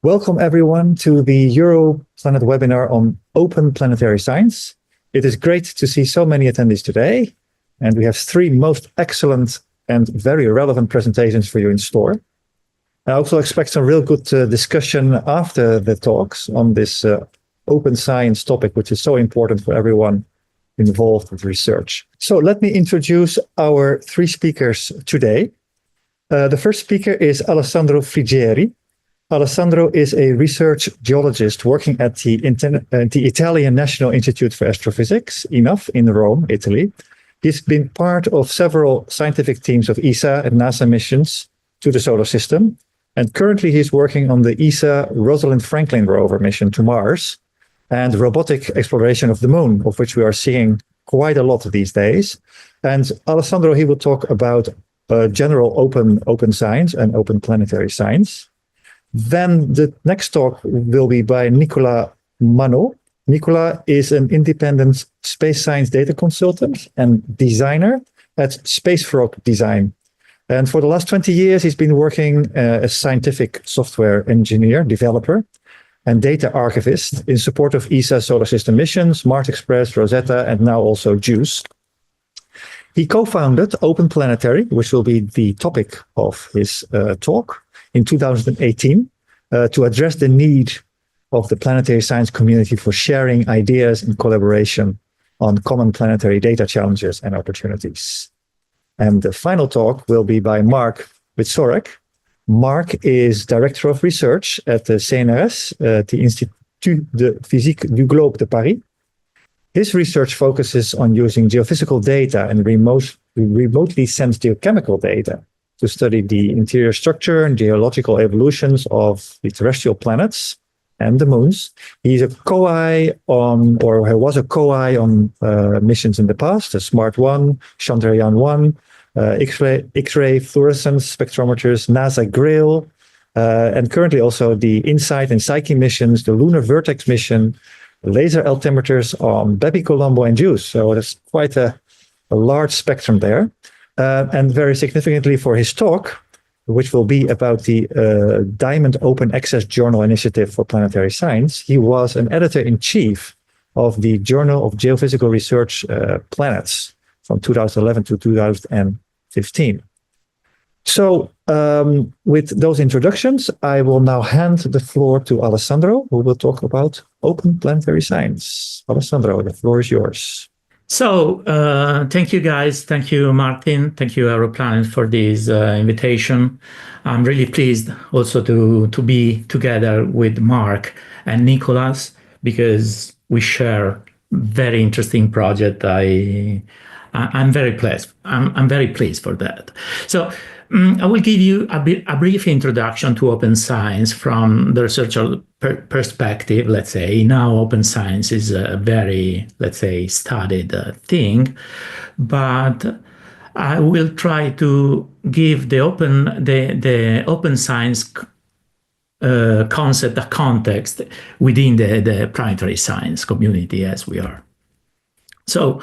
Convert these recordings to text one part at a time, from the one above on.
Welcome everyone to the Europlanet webinar on Open Planetary Science. It is great to see so many attendees today, and we have three most excellent and very relevant presentations for you in store. I also expect some real good discussion after the talks on this open science topic, which is so important for everyone involved with research. So let me introduce our three speakers today. The first speaker is Alessandro Frigeri. Alessandro is a research geologist working at the Italian National Institute for Astrophysics, INAF, in Rome, Italy. He's been part of several scientific teams of ESA and NASA missions to the solar system. And currently he's working on the ESA Rosalind Franklin rover mission to Mars and robotic exploration of the moon, of which we are seeing quite a lot these days. And Alessandro, he will talk about general open science and open planetary science. Then the next talk will be by Nicolas Manaud. Nicolas is an independent space science data consultant and designer at SpaceFrog Design. And for the last 20 years, he's been working as scientific software engineer, developer, and data archivist in support of ESA solar system missions, Mars Express, Rosetta, and now also JUICE. He co-founded OpenPlanetary, which will be the topic of his talk, in 2018 to address the need of the planetary science community for sharing ideas and collaboration on common planetary data challenges and opportunities. And the final talk will be by Mark Wieczorek. Mark is Director of Research at the CNRS, the Institut de Physique du Globe de Paris. His research focuses on using geophysical data and remotely sensed geochemical data to study the interior structure and geological evolutions of the terrestrial planets and the moons. He's a co-I on, or he was a co-I on missions in the past, the SMART-1, Chandrayaan-1, X-ray fluorescence spectrometers, NASA GRAIL, and currently also the InSight and Psyche missions, the Lunar Vertex mission, laser altimeters on Bepi-Colombo and JUICE. So that's quite a large spectrum there. And very significantly for his talk, which will be about the Diamond Open Access Journal Initiative for Planetary Science, he was an editor-in-chief of the Journal of Geophysical Research Planets from 2011 to 2015. So with those introductions, I will now hand the floor to Alessandro, who will talk about open planetary science. Alessandro, the floor is yours. So thank you, guys. Thank you, Martin. Thank you, Europlanet, for this invitation. I'm really pleased also to be together with Mark and Nicolas, because we share very interesting project. I'm very pleased. I'm very pleased for that. So I will give you a brief introduction to open science from the researcher perspective. Let's say now open science is a very, let's say, studied thing, but I will try to give the open science concept a context within the planetary science community as we are. So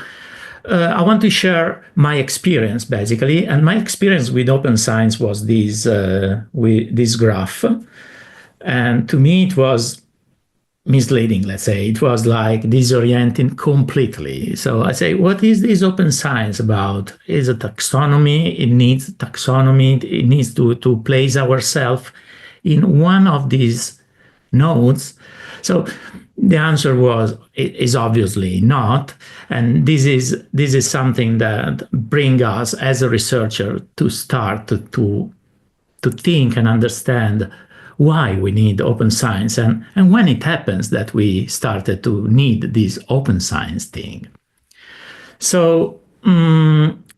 I want to share my experience, basically, and my experience with open science was this graph, and to me it was misleading. Let's say it was like disorienting completely. So I say, what is this open science about? Is it taxonomy? It needs taxonomy. It needs to place ourselves in one of these nodes. So the answer is obviously not, and this is something that brings us as a researcher to start to think and understand why we need open science, and when it happens that we started to need this open science thing. So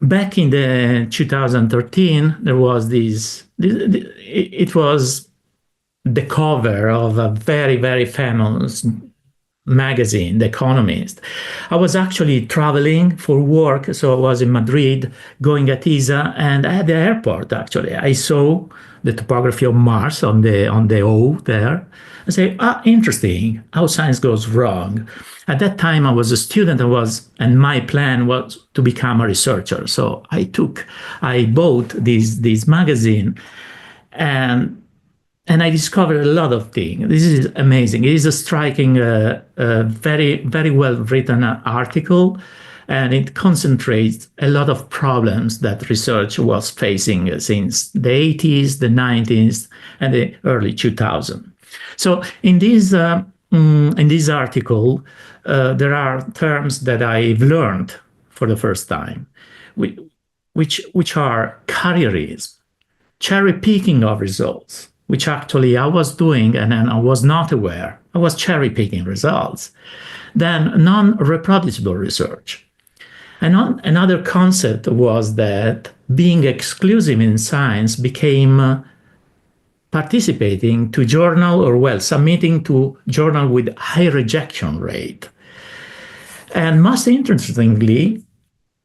back in the 2013, there was it was the cover of a very, very famous magazine, The Economist. I was actually traveling for work, so I was in Madrid, going at ESA, and at the airport, actually, I saw the topography of Mars on the O there. I say, interesting, how science goes wrong. At that time, I was a student, and my plan was to become a researcher. So I bought this magazine, and and I discovered a lot of things. This is amazing. It is a striking, very, very well written article, and it concentrates a lot of problems that research was facing since the 80s, the 90s, and the early 2000s. So in this article, there are terms that I've learned for the first time, which are carrierism, cherry picking of results, which actually I was doing and then I was not aware. I was cherry picking results. Then non-reproducible research. And another concept was that being exclusive in science became participating to journal, or well, submitting to journal with high rejection rate. And most interestingly,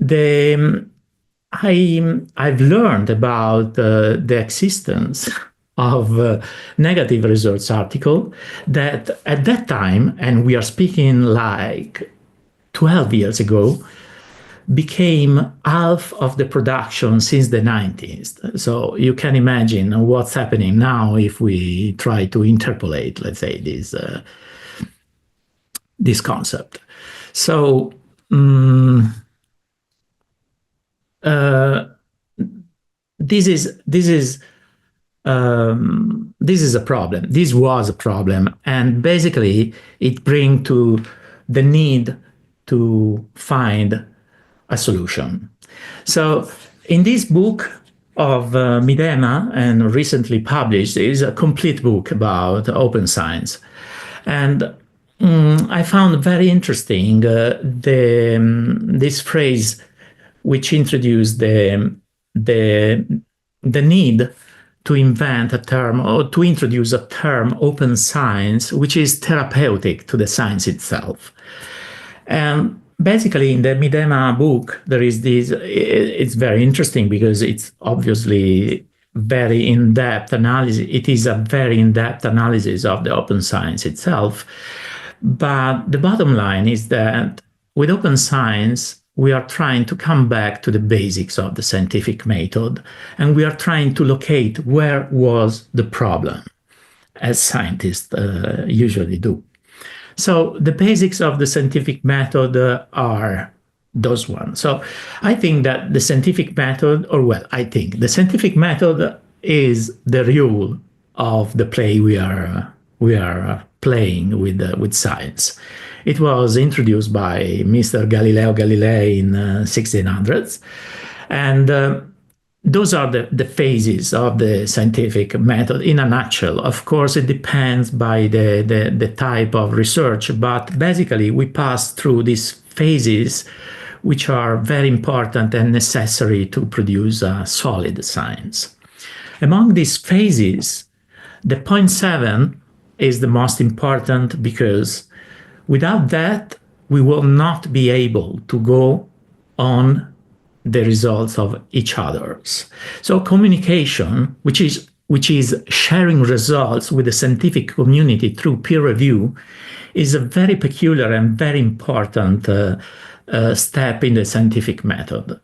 I've learned about the existence of negative results article that at that time, and we are speaking like 12 years ago, became half of the production since the 90s. So you can imagine what's happening now if we try to interpolate, let's say, this concept. So this is a problem. This was a problem, and basically it brings to the need to find a solution. So in this book of Midema, and recently published, is a complete book about open science. And I found very interesting this phrase which introduced the need to invent a term, or to introduce a term, open science, which is therapeutic to the science itself. And basically, in the Midema book, there is this, it's very interesting because it's obviously very in-depth analysis. It is a very in-depth analysis of the open science itself. But the bottom line is that with open science, we are trying to come back to the basics of the scientific method, and we are trying to locate where was the problem, as scientists usually do. So the basics of the scientific method are those ones. So I think that the scientific method, the scientific method is the rule of the play we are playing with science. It was introduced by Mr. Galileo Galilei in 1600s, and those are the phases of the scientific method in a nutshell. Of course, it depends by the type of research, but basically we pass through these phases which are very important and necessary to produce a solid science. Among these phases, the point 7 is the most important, because without that, we will not be able to go on the results of each other's. So communication, which is sharing results with the scientific community through peer review, is a very peculiar and very important step in the scientific method.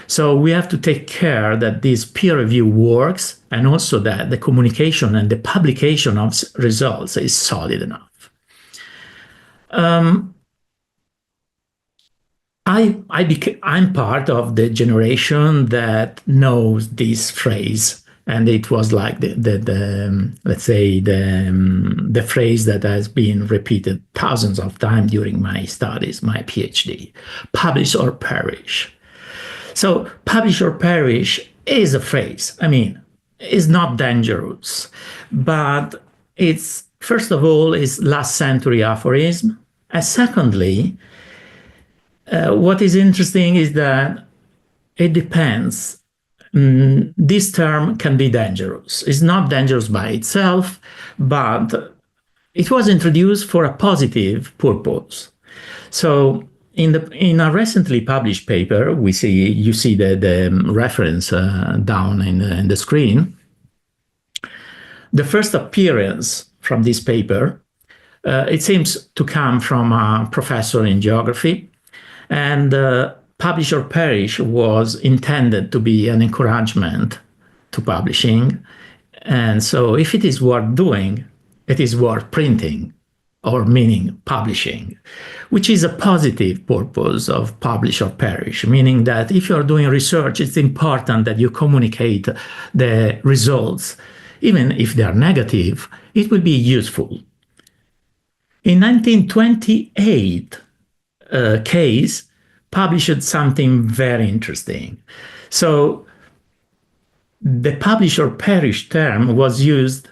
So we have to take care that this peer review works, and also that the communication and the publication of results is solid enough. I'm part of the generation that knows this phrase, and it was like let's say the phrase that has been repeated thousands of times during my studies, my PhD: publish or perish. So publish or perish is a phrase. I mean, it's not dangerous, but it's, first of all, is last century aphorism. And secondly, what is interesting is that it depends. This term can be dangerous. It's not dangerous by itself, but it was introduced for a positive purpose. So in a recently published paper, you see the reference down in the screen. The first appearance from this paper, it seems to come from a professor in geography, and publish or perish was intended to be an encouragement to publishing, And so if it is worth doing, it is worth printing, or meaning publishing, which is a positive purpose of publish or perish, meaning that if you're doing research, it's important that you communicate the results. Even if they are negative, it will be useful. In 1928, Case published something very interesting. So the publish or perish term was used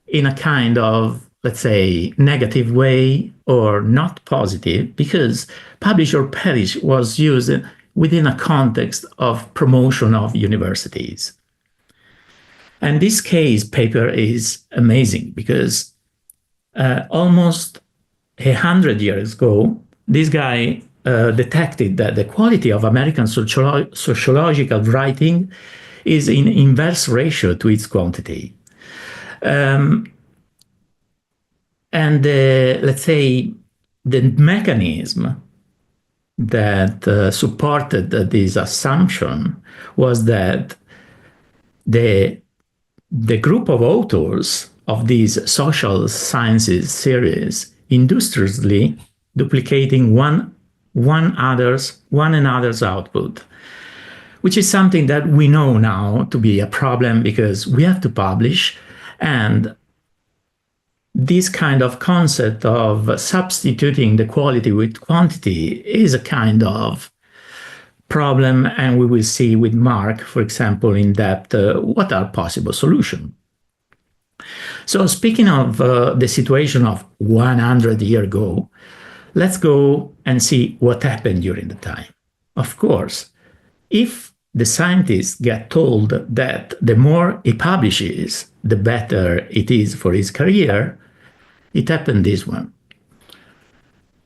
in a kind of, let's say, negative way or not positive, because publish or perish was used within a context of promotion of universities. And this Case paper is amazing because almost 100 years ago, this guy detected that the quality of American sociological writing is in inverse ratio to its quantity. And let's say the mechanism that supported this assumption was that the group of authors of these social sciences series industriously duplicating one another's output, which is something that we know now to be a problem because we have to publish. And this kind of concept of substituting the quality with quantity is a kind of problem, and we will see with Mark, for example, in depth what are possible solutions. So speaking of the situation of 100 years ago, let's go and see what happened during the time. Of course, if the scientist get told that the more he publishes, the better it is for his career, it happened this one.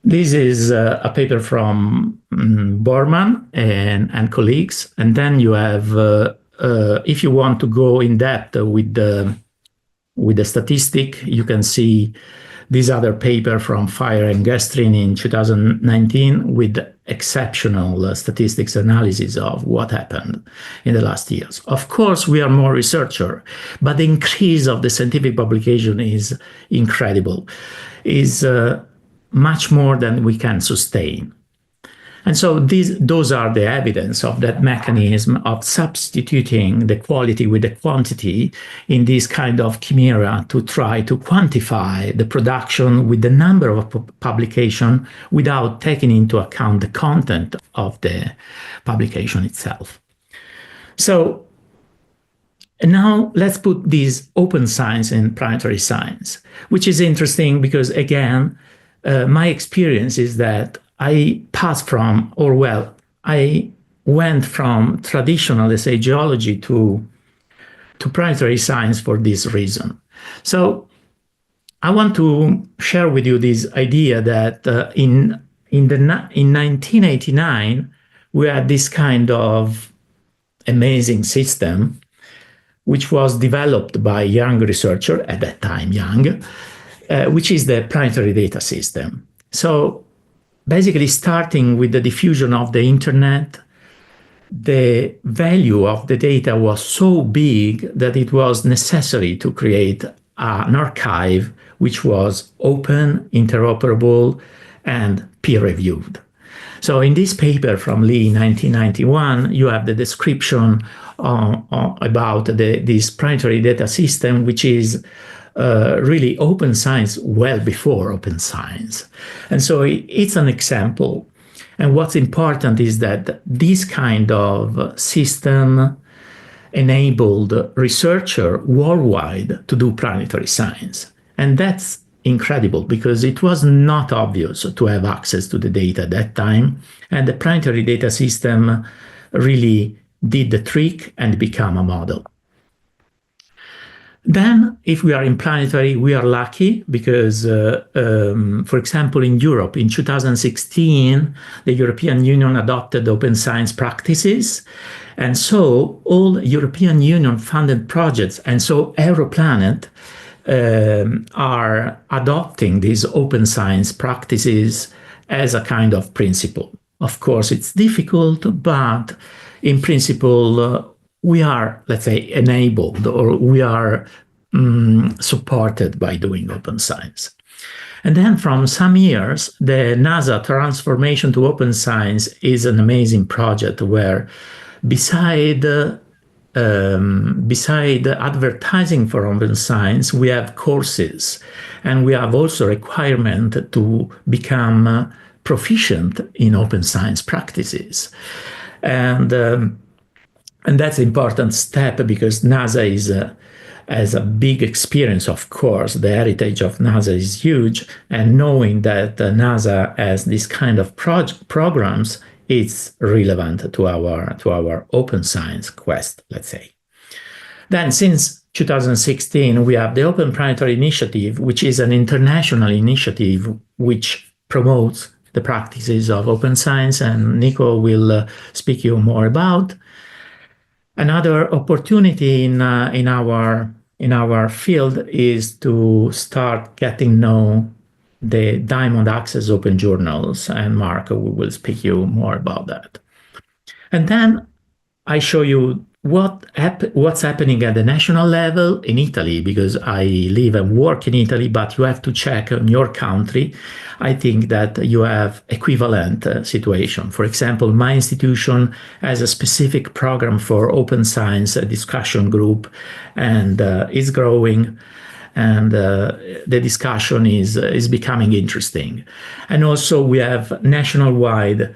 This is a paper from Borman and colleagues. And then you have, if you want to go in depth with the statistic, you can see this other paper from Fire and Gestrin in 2019 with exceptional statistics analysis of what happened in the last years. Of course, we are more researcher, but the increase of the scientific publication is incredible, is much more than we can sustain. And so those are the evidence of that mechanism of substituting the quality with the quantity in this kind of chimera to try to quantify the production with the number of publication without taking into account the content of the publication itself. So now let's put this open science and planetary science, which is interesting because, again, my experience is that I passed from, or well, I went from traditional, let's say, geology to planetary science for this reason. So I want to share with you this idea that in 1989, we had this kind of amazing system, which was developed by a young researcher, at that time young, which is the planetary data system. So basically, starting with the diffusion of the internet, the value of the data was so big that it was necessary to create an archive which was open, interoperable, and peer-reviewed. So in this paper from Lee in 1991, you have the description about this planetary data system, which is really open science well before open science. And so it's an example. And what's important is that this kind of system enabled researchers worldwide to do planetary science. And that's incredible because it was not obvious to have access to the data at that time. And the planetary data system really did the trick and became a model. Then, if we are in planetary, we are lucky because, for example, in Europe, in 2016, the European Union adopted open science practices. And so all European Union funded projects, and so Europlanet, are adopting these open science practices as a kind of principle. Of course, it's difficult, but in principle, we are, let's say, enabled, or we are supported by doing open science. And then from some years, the NASA transformation to open science is an amazing project where beside advertising for open science, we have courses, and we have also requirement to become proficient in open science practices. And that's an important step because NASA has a big experience, of course. The heritage of NASA is huge, and knowing that NASA has this kind of programs, it's relevant to our open science quest, let's say. Then, since 2016, we have the OpenPlanetary initiative, which is an international initiative which promotes the practices of open science, and Nico will speak you more about. Another opportunity in our field is to start getting know the Diamond Access Open Journals, and Mark will speak you more about that. And then I show you what's happening at the national level in Italy, because I live and work in Italy, but you have to check on your country. I think that you have equivalent situation. For example, my institution has a specific program for open science, a discussion group, and is growing. And the discussion is becoming interesting. And also we have nationwide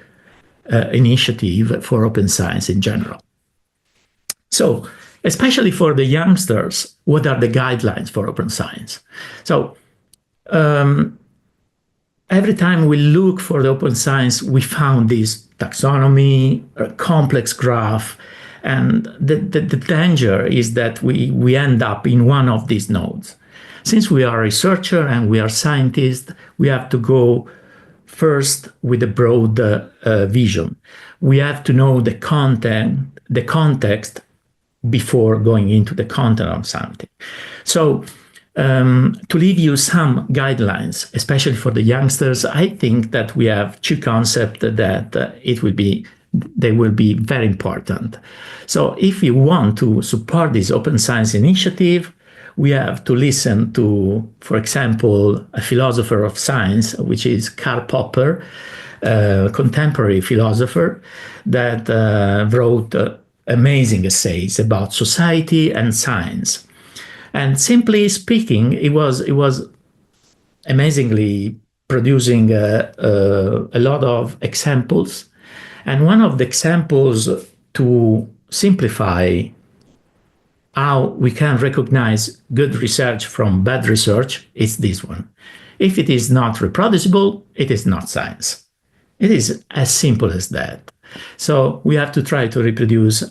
initiative for open science in general. So, especially for the youngsters, what are the guidelines for open science? So, every time we look for the open science, we found this taxonomy, a complex graph, and the danger is that we end up in one of these nodes. Since we are a researcher and we are scientists, we have to go first with a broad vision. We have to know the context before going into the content of something. So to leave you some guidelines, especially for the youngsters, I think that we have two concepts that they will be very important. So if you want to support this open science initiative, we have to listen to, for example, a philosopher of science, which is Karl Popper, a contemporary philosopher that wrote amazing essays about society and science. And simply speaking, it was amazingly producing a lot of examples. And one of the examples to simplify how we can recognize good research from bad research is this one. If it is not reproducible, it is not science. It is as simple as that. So we have to try to reproduce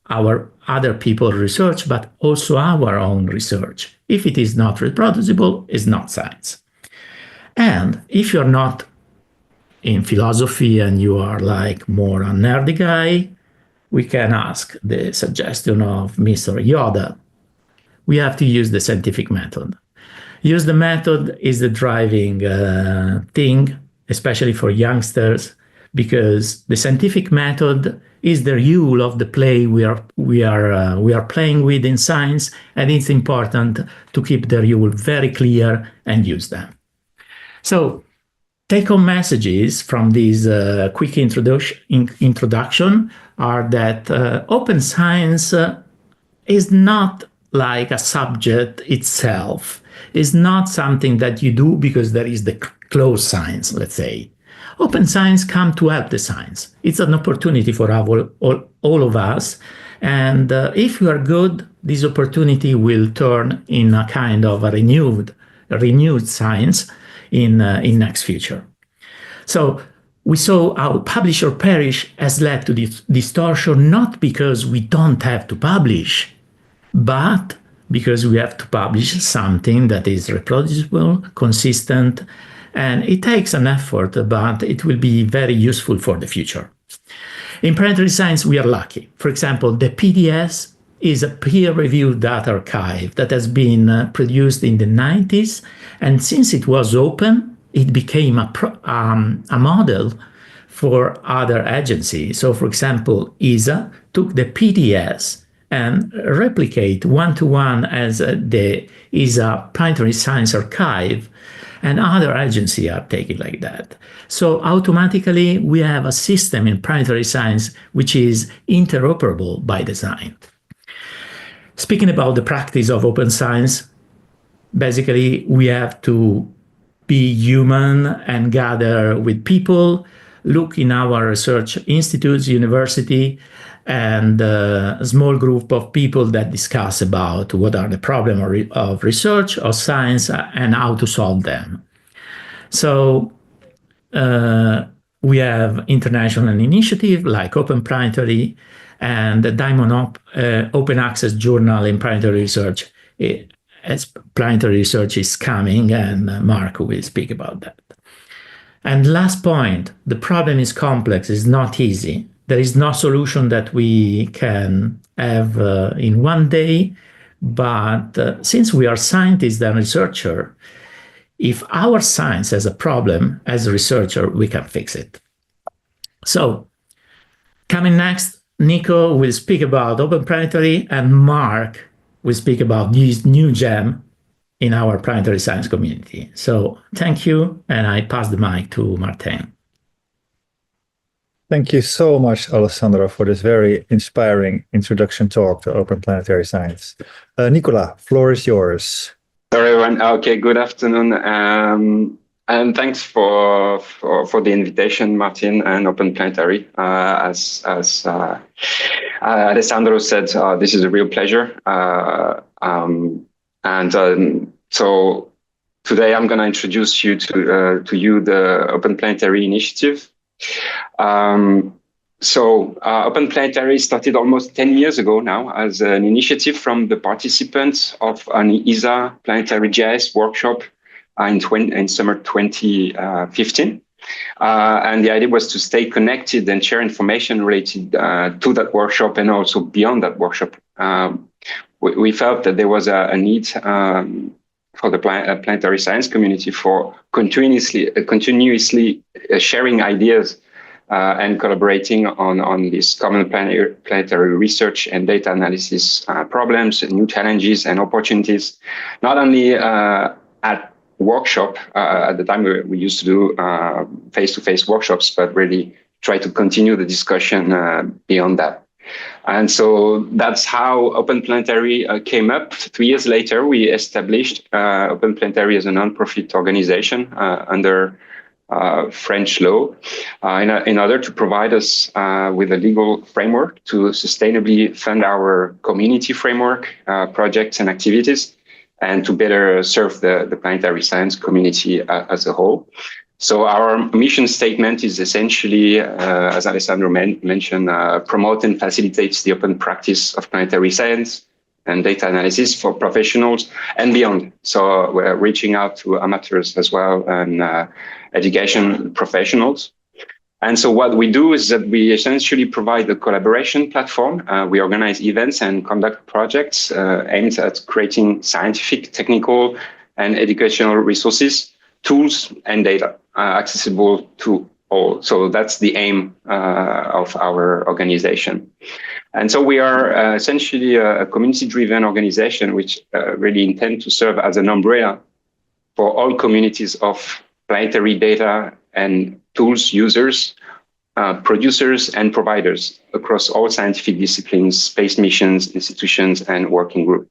our other people's research, but also our own research. If it is not reproducible, it's not science. And if you're not in philosophy and you are like more a nerdy guy, we can ask the suggestion of Mr. Yoda. We have to use the scientific method. Use the method is the driving thing, especially for youngsters, because the scientific method is the rule of the play we are playing with in science, and it's important to keep the rule very clear and use them. So, take-home messages from this quick introduction are that open science is not like a subject itself. It's not something that you do because there is the closed science, let's say. Open science comes to help the science. It's an opportunity for all of us. And if you are good, this opportunity will turn in a kind of a renewed science in next future. So we saw how publish or perish has led to this distortion, not because we don't have to publish, but because we have to publish something that is reproducible, consistent, and it takes an effort, but it will be very useful for the future. In planetary science, we are lucky. For example, the PDS is a peer-reviewed data archive that has been produced in the 90s, and since it was open, it became a model for other agencies. So, for example, ESA took the PDS and replicate one-to-one as the ESA Planetary Science Archive, and other agencies are taking like that. So automatically we have a system in planetary science which is interoperable by design. Speaking about the practice of open science, basically we have to be human and gather with people, look in our research institutes, university, and a small group of people that discuss about what are the problems of research or science and how to solve them. So we have international initiatives like OpenPlanetary and the Diamond Open Access Journal in Planetary Research, as planetary research is coming, and Mark will speak about that. And last point, the problem is complex, it's not easy. There is no solution that we can have in one day, but since we are scientists and researchers, if our science has a problem as a researcher, we can fix it. So coming next, Nico will speak about OpenPlanetary, and Mark will speak about this new gem in our planetary science community. So thank you, and I pass the mic to Martin. Thank you so much, Alessandro, for this very inspiring introduction talk to open planetary science. Nicolas, floor is yours. Hello, everyone. Okay, good afternoon. And thanks for the invitation, Martin, and OpenPlanetary. As Alessandro said, this is a real pleasure. So today I'm going to introduce you to the OpenPlanetary initiative. OpenPlanetary started almost 10 years ago now as an initiative from the participants of an ESA Planetary GIS workshop in summer 2015. And the idea was to stay connected and share information related to that workshop and also beyond that workshop. We felt that there was a need for the planetary science community for continuously sharing ideas and collaborating on this common planetary research and data analysis problems, new challenges and opportunities, not only at workshop. At the time we used to do face-to-face workshops, but really try to continue the discussion beyond that. And so that's how OpenPlanetary came up. 3 years later, we established OpenPlanetary as a non-profit organization under French law in order to provide us with a legal framework to sustainably fund our community framework, projects and activities, and to better serve the planetary science community as a whole. So our mission statement is essentially, as Alessandro mentioned, promote and facilitates the open practice of planetary science and data analysis for professionals and beyond. So we're reaching out to amateurs as well and education professionals. And so what we do is that we essentially provide a collaboration platform. We organize events and conduct projects aimed at creating scientific, technical, and educational resources, tools, and data accessible to all. So that's the aim of our organization. And so we are essentially a community-driven organization which really intend to serve as an umbrella for all communities of planetary data and tools users, producers, and providers across all scientific disciplines, space missions, institutions, and working groups.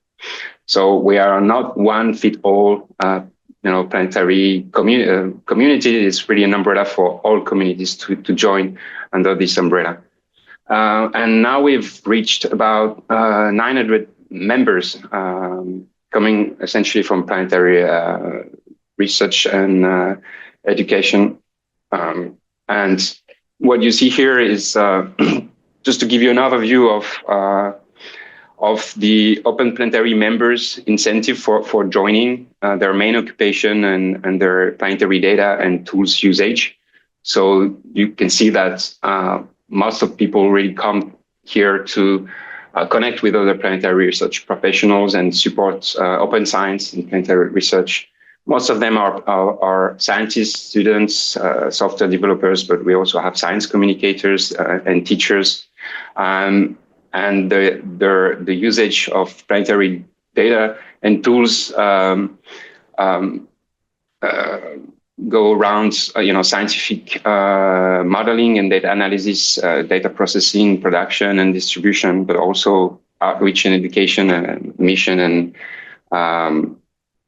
So we are not one fit all planetary community. Is really an umbrella for all communities to join under this umbrella. And now we've reached about 900 members coming essentially from planetary research and education. And what you see here is just to give you an overview of the OpenPlanetary members' incentive for joining, their main occupation and their planetary data and tools usage. So you can see that most of people really come here to connect with other planetary research professionals and support open science and planetary research. Most of them are scientists, students, software developers, but we also have science communicators and teachers. and the usage of planetary data and tools go around, scientific modeling and data analysis, data processing, production and distribution, but also outreach and education and mission and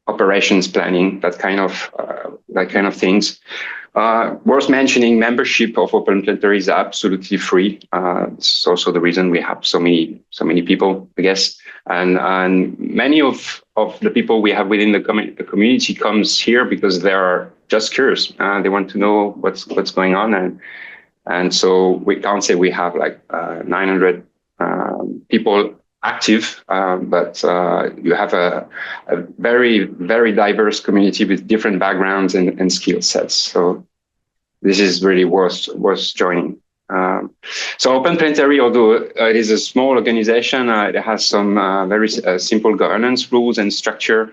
operations planning, that kind of things. Worth mentioning, membership of OpenPlanetary is absolutely free. It's also the reason we have so many people, I guess. And many of the people we have within the community comes here because they are just curious. They want to know what's going on, and so we can't say we have like 900 people active, but you have a very, very diverse community with different backgrounds and skill sets. So this is really worth joining. So OpenPlanetary, although it is a small organization, it has some very simple governance rules and structure.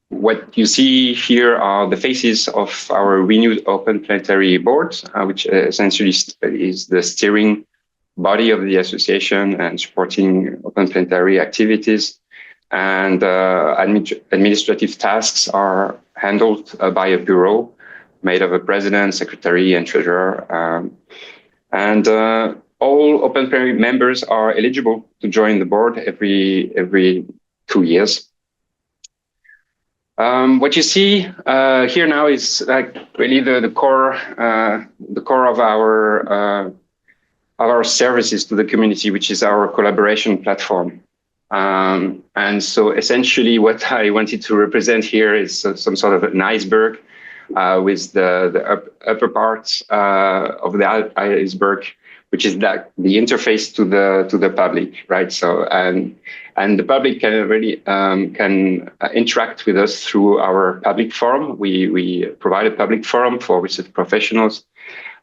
What you see here are the faces of our renewed OpenPlanetary board, which essentially is the steering body of the association and supporting OpenPlanetary activities. And administrative tasks are handled by a bureau made of a president, secretary, and treasurer. All OpenPlanetary members are eligible to join the board every 2 years. What you see here now is like really the core of our services to the community, which is our collaboration platform. And so essentially what I wanted to represent here is some sort of an iceberg with the upper part of the iceberg, which is that the interface to the public, right? So and the public can really can interact with us through our public forum. We provide a public forum for research professionals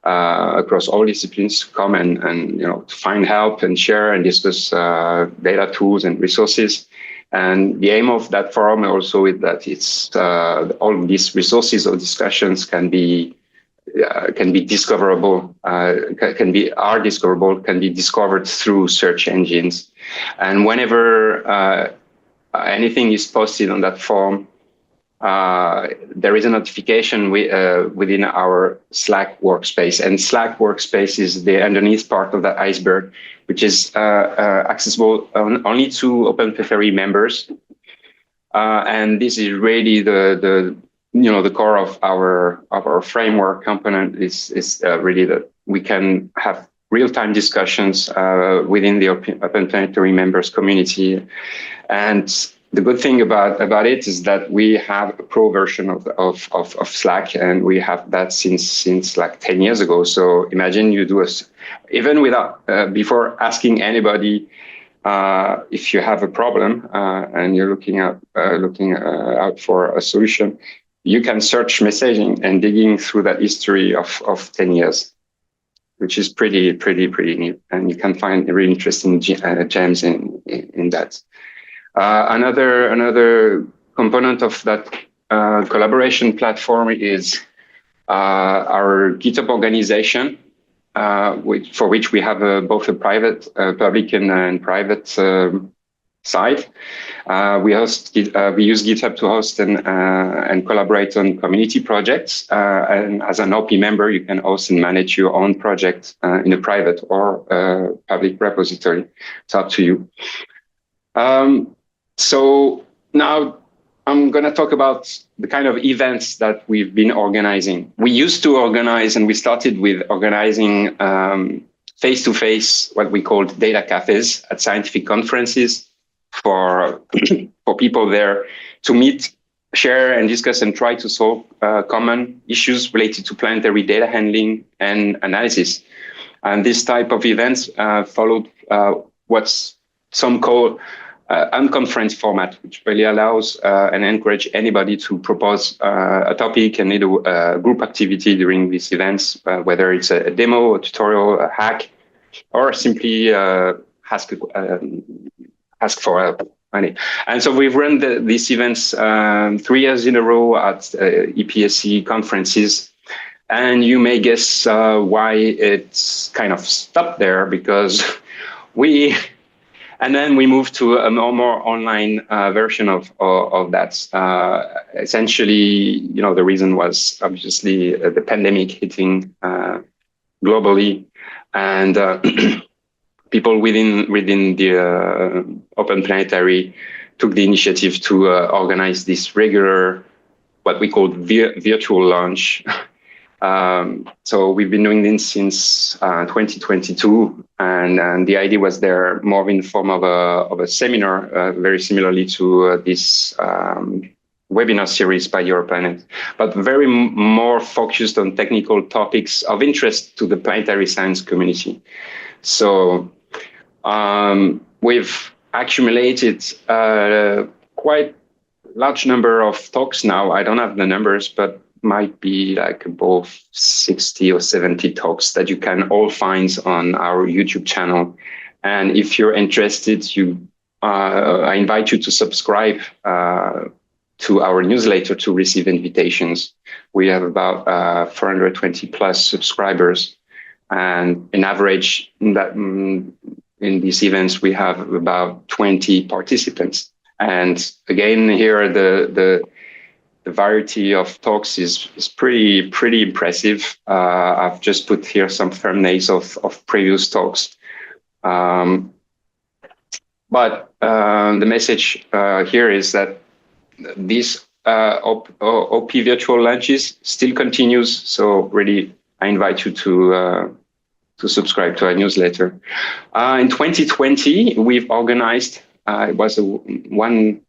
across all disciplines to come and to find help and share and discuss data tools and resources. And the aim of that forum also is that it's all these resources or discussions can be discoverable, can be discovered through search engines. And whenever anything is posted on that forum, there is a notification within our Slack workspace, and Slack workspace is the underneath part of that iceberg, which is accessible only to OpenPlanetary members. And this is really the core of our framework component is really that we can have real-time discussions within the OpenPlanetary members community. And the good thing about it is that we have a pro version of Slack, and we have that since like 10 years ago. So imagine you do even without before asking anybody if you have a problem and you're looking out for a solution, you can search messaging and digging through that history of 10 years, which is pretty neat, and you can find really interesting gems in that. Another component of that collaboration platform is our GitHub organization, for which we have both a private, public and private side. We use GitHub to host and collaborate on community projects. And as an OP member, you can host and manage your own project in a private or public repository. It's up to you. So now I'm going to talk about the kind of events that we've been organizing. We used to organize, and we started with organizing face-to-face, what we called data cafes at scientific conferences for people there to meet, share, and discuss and try to solve common issues related to planetary data handling and analysis. And this type of events followed what's some call unconference format, which really allows and encourage anybody to propose a topic and do a group activity during these events, whether it's a demo, a tutorial, a hack, or simply ask for help. And so we've run these events 3 years in a row at EPSC conferences. And you may guess why it's kind of stopped there, because And then we moved to a more online version of that. Essentially, the reason was obviously the pandemic hitting globally, and people within the OpenPlanetary took the initiative to organize this regular, what we call virtual launch. So we've been doing this since 2022, and the idea was there more in the form of a seminar, very similarly to this webinar series by Europlanet, but very more focused on technical topics of interest to the planetary science community. So we've accumulated quite large number of talks now. I don't have the numbers, but might be like above 60 or 70 talks that you can all find on our YouTube channel. And if you're interested, I invite you to subscribe to our newsletter to receive invitations. We have about 420 plus subscribers, and in average, in these events we have about 20 participants. And again, here the variety of talks is pretty impressive. I've just put here some thumbnails of previous talks. But the message here is that this OP virtual lunches still continues. So really, I invite you to subscribe to our newsletter. In 2020, we've organized, it was one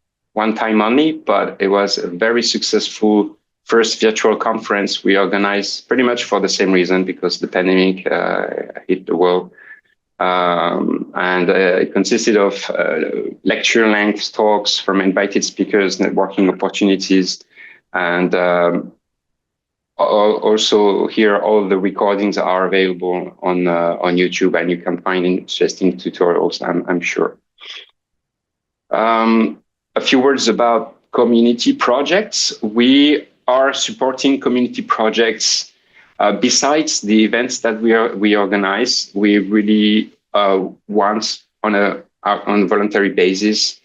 time only, but it was a very successful first virtual conference we organized pretty much for the same reason, because the pandemic hit the world. And it consisted of lecture-length talks from invited speakers, networking opportunities, and also here all the recordings are available on YouTube, and you can find interesting tutorials, I'm sure. A few words about community projects. We are supporting community projects. Besides the events that we organize, we really want on a voluntary basis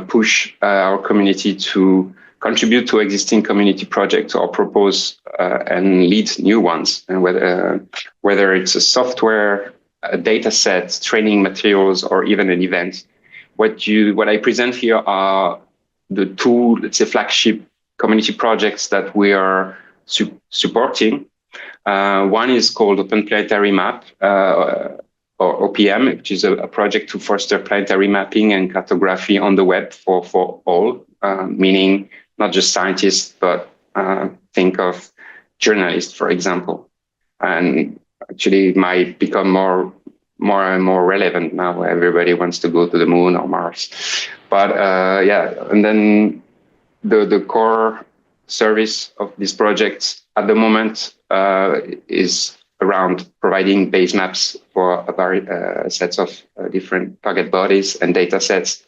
push our community to contribute to existing community projects or propose and lead new ones. And whether it's a software, a data set, training materials, or even an event. What I present here are the two, let's say, flagship community projects that we are supporting. One is called OpenPlanetary Map, or OPM, which is a project to foster planetary mapping and cartography on the web for all, meaning not just scientists, but think of journalists, for example. And actually it might become more and more relevant now. Everybody wants to go to the moon or Mars. But yeah, and then the core service of this project at the moment is around providing base maps for a varied sets of different target bodies and data sets.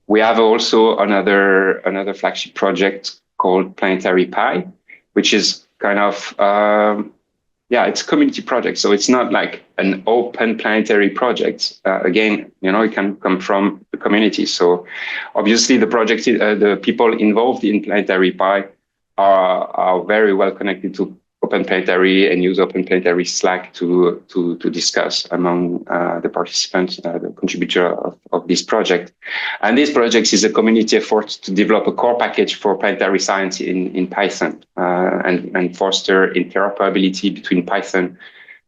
We have also another flagship project called Planetary Pi, which is kind of it's a community project. So it's not like an open planetary project. Again, it can come from the community. So obviously the project, the people involved in Planetary Pi are very well connected to OpenPlanetary and use OpenPlanetary Slack to discuss among the participants, the contributor of this project. And this project is a community effort to develop a core package for planetary science in Python and foster interoperability between Python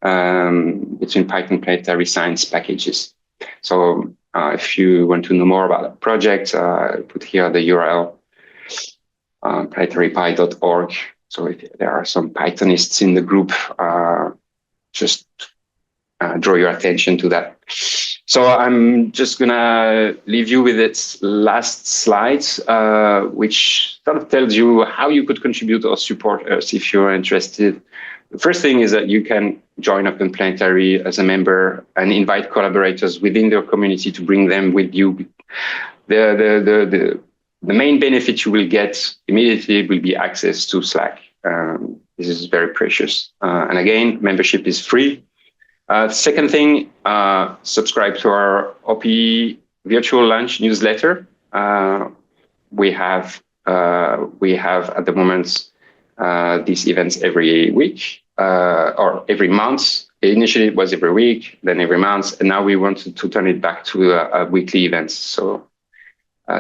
planetary science packages. So if you want to know more about the project, I put here the URL, planetarypi.org. So if there are some Pythonists in the group, just draw your attention to that. So I'm just going to leave you with its last slide, which sort of tells you how you could contribute or support us if you're interested. The first thing is that you can join OpenPlanetary as a member and invite collaborators within their community to bring them with you. The main benefit you will get immediately will be access to Slack. This is very precious. And again, membership is free. Second thing, subscribe to our OP virtual lunch newsletter. We have at the moment these events every week or every month. Initially it was every week, then every month, and now we want to turn it back to a weekly event. So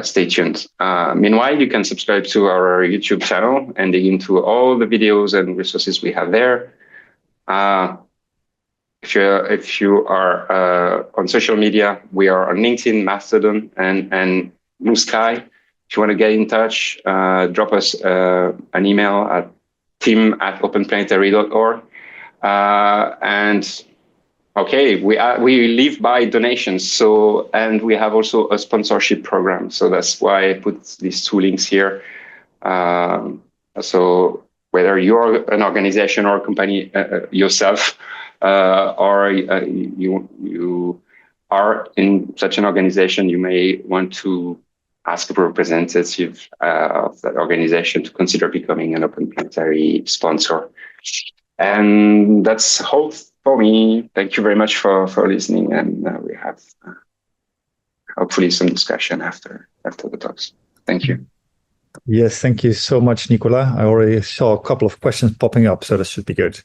stay tuned. Meanwhile, you can subscribe to our YouTube channel and dig into all the videos and resources we have there. If you are on social media, we are on LinkedIn, Mastodon, and Blue Sky. If you want to get in touch, drop us an email at team@openplanetary.org. And okay, we live by donations. And we have also a sponsorship program. So that's why I put these two links here. So whether you're an organization or a company yourself, or you are in such an organization, you may want to ask a representative of that organization to consider becoming an OpenPlanetary sponsor. And that's all for me. Thank you very much for listening, and we have hopefully some discussion after the talks. Thank you. Yes, thank you so much, Nicolas. I already saw a couple of questions popping up, so that should be good.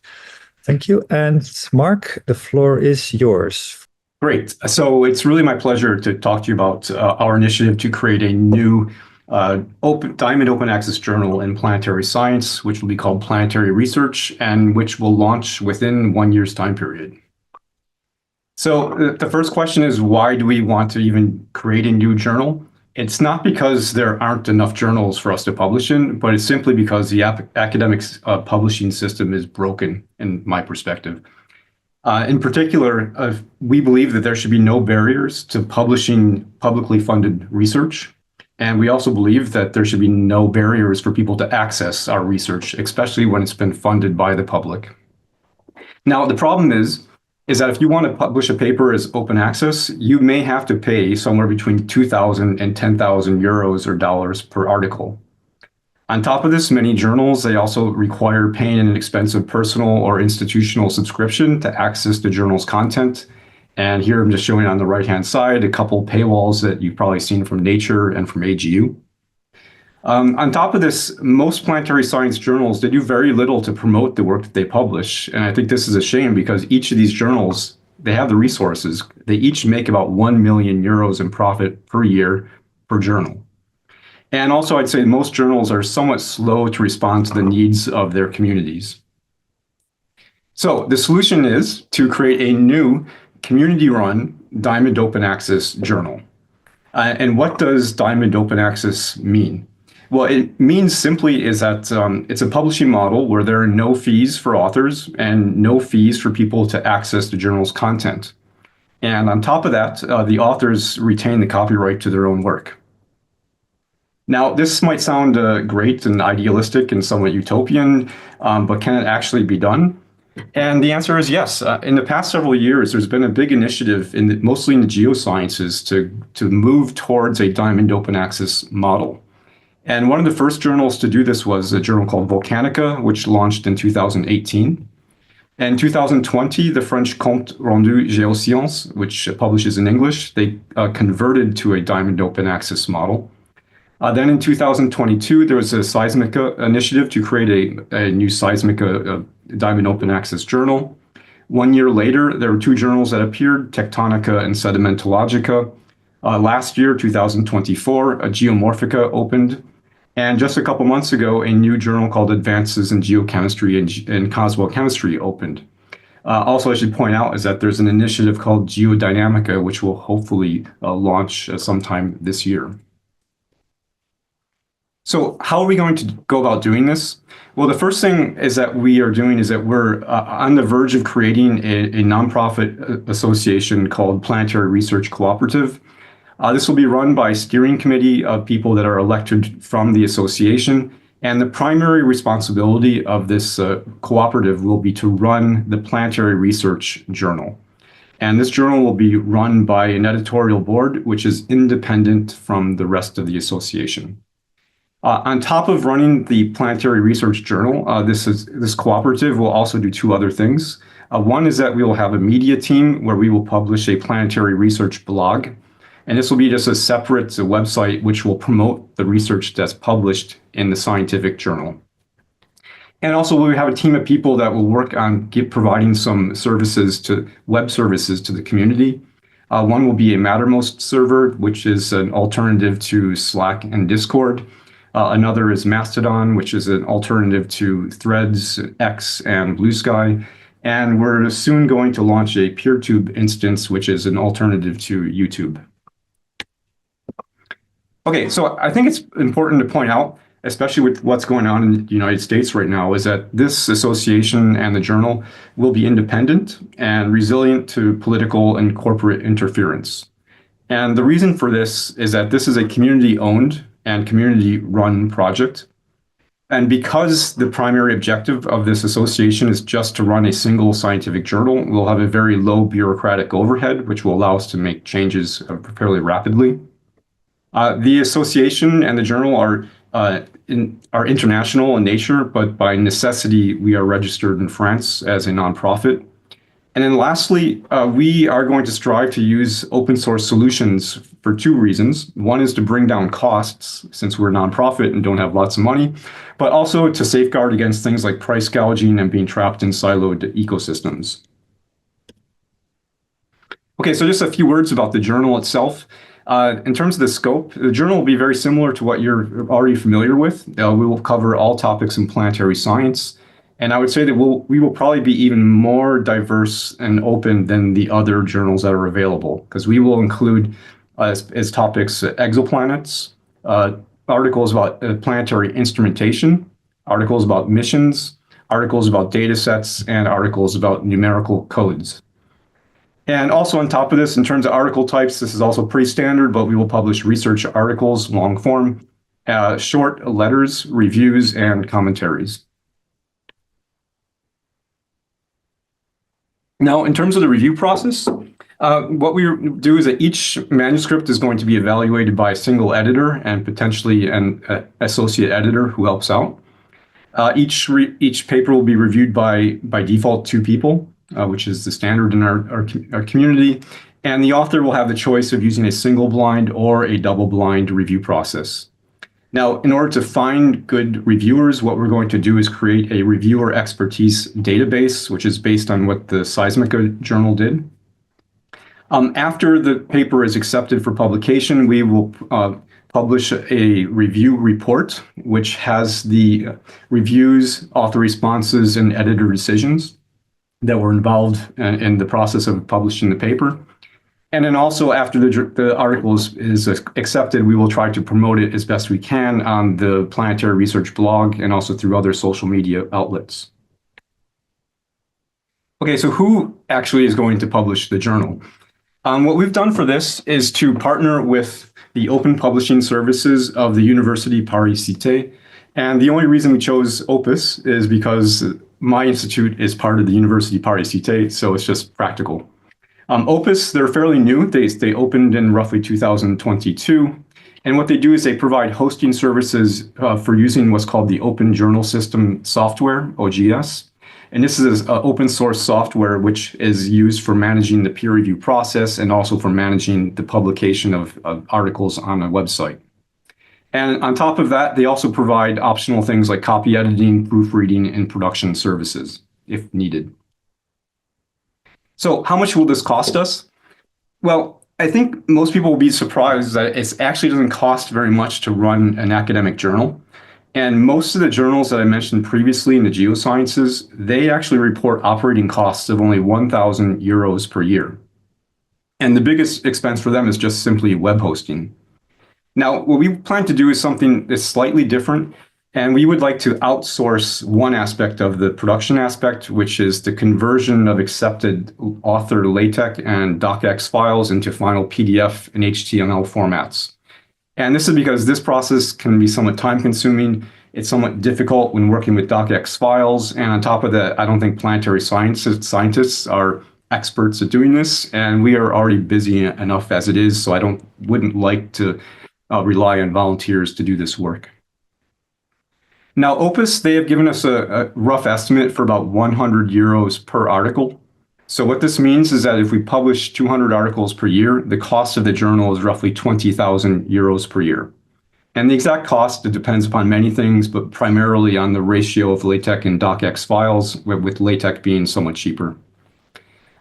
Thank you. And Mark, the floor is yours. Great. So it's really my pleasure to talk to you about our initiative to create a new Diamond Open Access journal in planetary science, which will be called Planetary Research, and which will launch within 1 year's time period. So the first question is, why do we want to even create a new journal? It's not because there aren't enough journals for us to publish in, but it's simply because the academic publishing system is broken, in my perspective. In particular, we believe that there should be no barriers to publishing publicly funded research. And we also believe that there should be no barriers for people to access our research, especially when it's been funded by the public. Now, the problem is that if you want to publish a paper as open access, you may have to pay somewhere between 2,000 and 10,000 euros or dollars per article. On top of this, many journals, they also require paying an expensive personal or institutional subscription to access the journal's content. And here I'm just showing on the right-hand side a couple paywalls that you've probably seen from Nature and from AGU. On top of this, most planetary science journals, they do very little to promote the work that they publish. And I think this is a shame because each of these journals, they have the resources. They each make about 1 million euros in profit per year per journal. And also, I'd say most journals are somewhat slow to respond to the needs of their communities. So the solution is to create a new community-run Diamond Open Access journal. And what does Diamond Open Access mean? Well, it means simply is that it's a publishing model where there are no fees for authors and no fees for people to access the journal's content. And on top of that, the authors retain the copyright to their own work. Now, this might sound great and idealistic and somewhat utopian, but can it actually be done? And the answer is yes. In the past several years, there's been a big initiative, mostly in the geosciences, to move towards a Diamond Open Access model. And one of the first journals to do this was a journal called Volcanica, which launched in 2018. In 2020, the French Compte Rendu Géosciences, which publishes in English, they converted to a Diamond Open Access model. Then in 2022, there was a Seismica initiative to create a new Seismica Diamond Open Access journal. 1 year later, there were two journals that appeared, Tectonica and Sedimentologica. Last year, 2024, a Geomorphica opened. And just a couple months ago, a new journal called Advances in Geochemistry and Cosmochemistry opened. Also, I should point out is that there's an initiative called Geodynamica, which will hopefully launch sometime this year. So how are we going to go about doing this? Well, the first thing is that we are doing is that we're on the verge of creating a nonprofit association called Planetary Research Cooperative. This will be run by a steering committee of people that are elected from the association. And the primary responsibility of this cooperative will be to run the Planetary Research Journal. And this journal will be run by an editorial board, which is independent from the rest of the association. On top of running the Planetary Research Journal, this cooperative will also do two other things. One is that we will have a media team where we will publish a planetary research blog. And this will be just a separate website which will promote the research that's published in the scientific journal. And also we have a team of people that will work on providing some services to web services to the community. One will be a Mattermost server, which is an alternative to Slack and Discord. Another is Mastodon, which is an alternative to Threads, X, and Blue Sky. And we're soon going to launch a PeerTube instance, which is an alternative to YouTube. Okay, so I think it's important to point out, especially with what's going on in the United States right now, is that this association and the journal will be independent and resilient to political and corporate interference. And the reason for this is that this is a community-owned and community-run project. And because the primary objective of this association is just to run a single scientific journal, we'll have a very low bureaucratic overhead, which will allow us to make changes fairly rapidly. The association and the journal are international in nature, but by necessity, we are registered in France as a nonprofit. And then lastly, we are going to strive to use open source solutions for two reasons. One is to bring down costs, since we're a nonprofit and don't have lots of money, but also to safeguard against things like price gouging and being trapped in siloed ecosystems. Okay, so just a few words about the journal itself. In terms of the scope, the journal will be very similar to what you're already familiar with. We will cover all topics in planetary science. And I would say that we will probably be even more diverse and open than the other journals that are available, because we will include as topics exoplanets, articles about planetary instrumentation, articles about missions, articles about data sets, and articles about numerical codes. And also on top of this, in terms of article types, this is also pretty standard, but we will publish research articles, long form, short letters, reviews, and commentaries. Now, in terms of the review process, what we do is that each manuscript is going to be evaluated by a single editor and potentially an associate editor who helps out. Each paper will be reviewed by default 2 people. Which is the standard in our community. And the author will have the choice of using a single blind or a double blind review process. Now, in order to find good reviewers, what we're going to do is create a reviewer expertise database, which is based on what the Seismica journal did. After the paper is accepted for publication, we will publish a review report, which has the reviews, author responses, and editor decisions that were involved in the process of publishing the paper. And then also after the article is accepted, we will try to promote it as best we can on the Planetary Research blog and also through other social media outlets. Okay, so who actually is going to publish the journal? What we've done for this is to partner with the open publishing services of the University Paris-Cité. And the only reason we chose Opus is because my institute is part of the University Paris-Cité, so it's just practical. Opus, they're fairly new. They opened in roughly 2022. And what they do is they provide hosting services for using what's called the Open Journal System software, OJS. And this is open source software which is used for managing the peer review process and also for managing the publication of articles on a website. And on top of that, they also provide optional things like copy editing, proofreading, and production services, if needed. So how much will this cost us? Well, I think most people will be surprised that it actually doesn't cost very much to run an academic journal. And most of the journals that I mentioned previously in the geosciences, they actually report operating costs of only 1,000 euros per year. And the biggest expense for them is just simply web hosting. Now, what we plan to do is something that's slightly different, and we would like to outsource one aspect of the production aspect, which is the conversion of accepted author LaTeX and docx files into final PDF and HTML formats. And this is because this process can be somewhat time-consuming. It's somewhat difficult when working with docx files, and on top of that, I don't think planetary scientists are experts at doing this, and we are already busy enough as it is, so I wouldn't like to rely on volunteers to do this work. Now, Opus, they have given us a rough estimate for about 100 euros per article. So what this means is that if we publish 200 articles per year, the cost of the journal is roughly 20,000 euros per year. And the exact cost, it depends upon many things, but primarily on the ratio of LaTeX and docx files, with LaTeX being somewhat cheaper.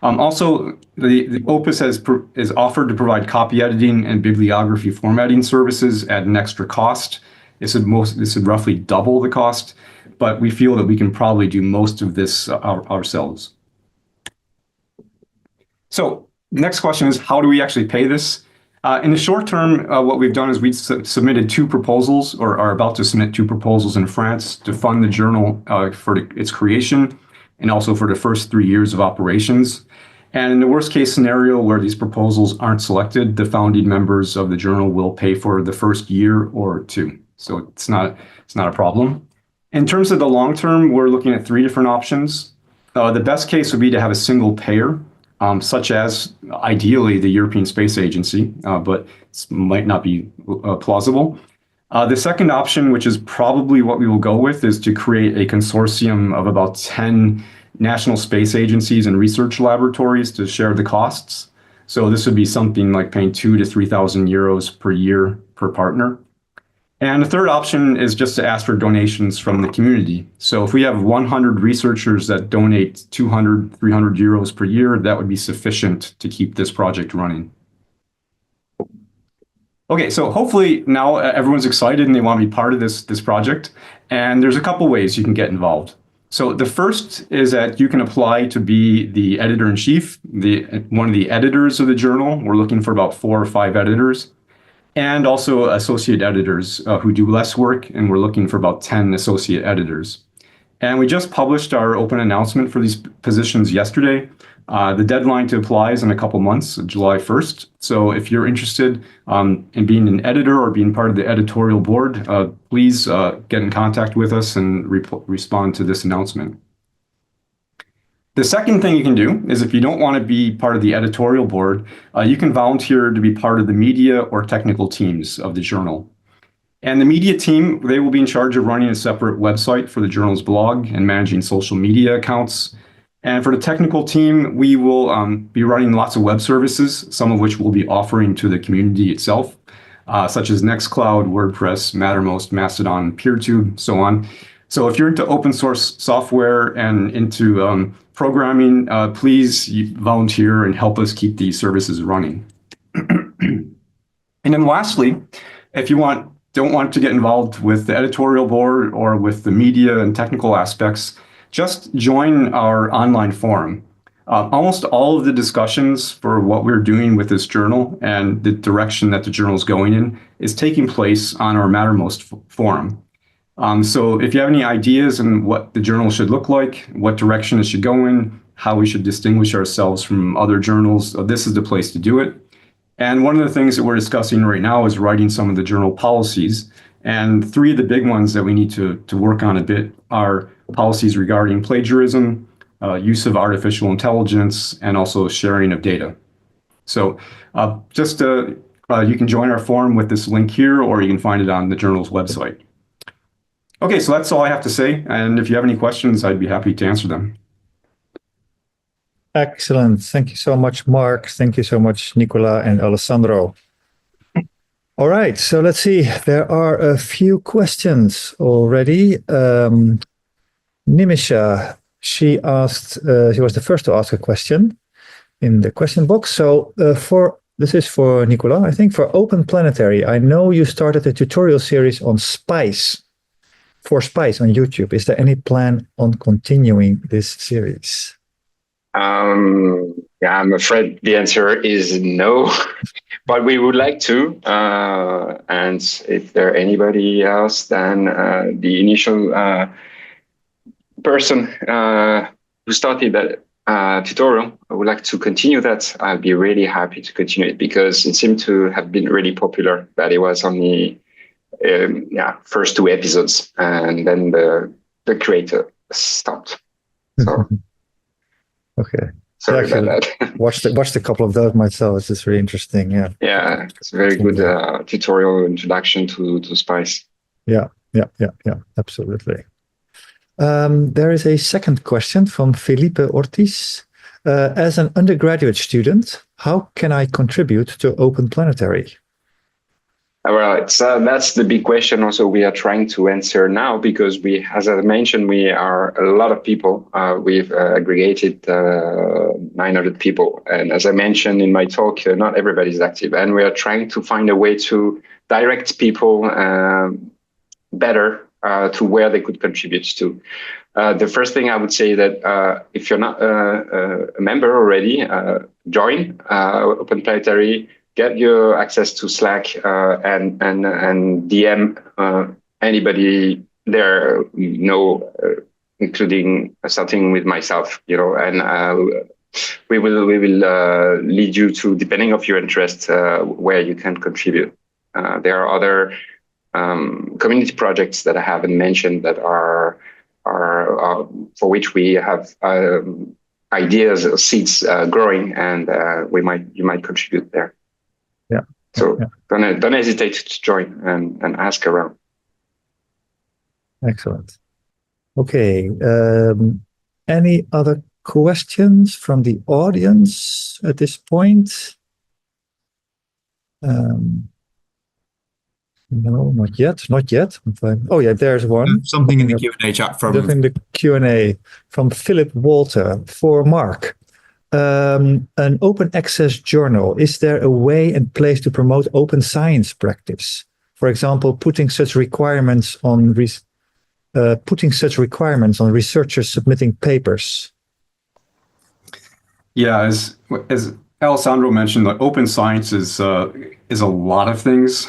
Also, the Opus is offered to provide copy editing and bibliography formatting services at an extra cost. This would roughly double the cost, but we feel that we can probably do most of this ourselves. So next question is, how do we actually pay this? In the short term, what we've done is we've submitted 2 proposals, or are about to submit 2 proposals in France to fund the journal for its creation and also for the first 3 years of operations. And in the worst case scenario where these proposals aren't selected, the founding members of the journal will pay for the first year or 2. So it's not a problem. In terms of the long term, we're looking at 3 different options. The best case would be to have a single payer, such as ideally the European Space Agency, but it might not be plausible. The second option, which is probably what we will go with, is to create a consortium of about 10 national space agencies and research laboratories to share the costs. So this would be something like paying 2,000 to 3,000 euros per year per partner. And the third option is just to ask for donations from the community. So if we have 100 researchers that donate 200, 300 euros per year, that would be sufficient to keep this project running. Okay, so hopefully now everyone's excited and they want to be part of this project. And there's a couple ways you can get involved. So the first is that you can apply to be the editor-in-chief, one of the editors of the journal. We're looking for about 4 or 5 editors, and also associate editors who do less work, and we're looking for about 10 associate editors. And we just published our open announcement for these positions yesterday. The deadline to apply is in a couple months, July 1st. So if you're interested in being an editor or being part of the editorial board, please get in contact with us and respond to this announcement. The second thing you can do is, if you don't want to be part of the editorial board, you can volunteer to be part of the media or technical teams of the journal. And the media team, they will be in charge of running a separate website for the journal's blog and managing social media accounts. And for the technical team, we will be running lots of web services, some of which we'll be offering to the community itself, such as Nextcloud, WordPress, Mattermost, Mastodon, PeerTube, so on. So if you're into open source software and into programming, please volunteer and help us keep these services running. And then lastly, if you don't want to get involved with the editorial board or with the media and technical aspects, just join our online forum. Almost all of the discussions for what we're doing with this journal and the direction that the journal is going in is taking place on our Mattermost forum. So if you have any ideas on what the journal should look like, what direction it should go in, how we should distinguish ourselves from other journals, this is the place to do it. And one of the things that we're discussing right now is writing some of the journal policies. And 3 of the big ones that we need to work on a bit are policies regarding plagiarism, use of artificial intelligence, and also sharing of data. So you can join our forum with this link here, or you can find it on the journal's website. Okay, so that's all I have to say. And if you have any questions, I'd be happy to answer them. Excellent. Thank you so much, Mark. Thank you so much, Nicolas and Alessandro. All right, so let's see. There are a few questions already. Nimisha, she was the first to ask a question in the question box. So this is for Nicolas, I think, for OpenPlanetary. I know you started a tutorial series on SPICE, for SPICE on YouTube. Is there any plan on continuing this series? Yeah, I'm afraid the answer is no, but we would like to. And if there anybody else than the initial person who started that tutorial, I would like to continue that, I'll be really happy to continue it, because it seemed to have been really popular, but it was only first 2 episodes, and then the creator stopped. So okay. Sorry about that. watched a couple of those myself. It's just really interesting. Yeah, it's a very good tutorial introduction to SPICE. Yeah, absolutely. There is a second question from Felipe Ortiz. As an undergraduate student, how can I contribute to OpenPlanetary? Well, that's the big question also we are trying to answer now, because as I mentioned, we are a lot of people. We've aggregated 900 people. And as I mentioned in my talk, not everybody is active. And we are trying to find a way to direct people better to where they could contribute to. The first thing I would say that if you're not a member already, join OpenPlanetary. Get your access to Slack and DM anybody there, including starting with myself, and we will lead you to, depending of your interest, where you can contribute. There are other community projects that I haven't mentioned that are for which we have ideas or seeds growing, and you might contribute there. Yeah. So don't hesitate to join and ask around. Excellent. Okay. Any other questions from the audience at this point? No, not yet. Not yet. Oh yeah, there's one. Something in the Q&A chat from the Q&A from Philip Walter for Mark. An open access journal, is there a way and place to promote open science practice? For example, putting such requirements on researchers submitting papers? Yeah, as Alessandro mentioned, like, open science is a lot of things.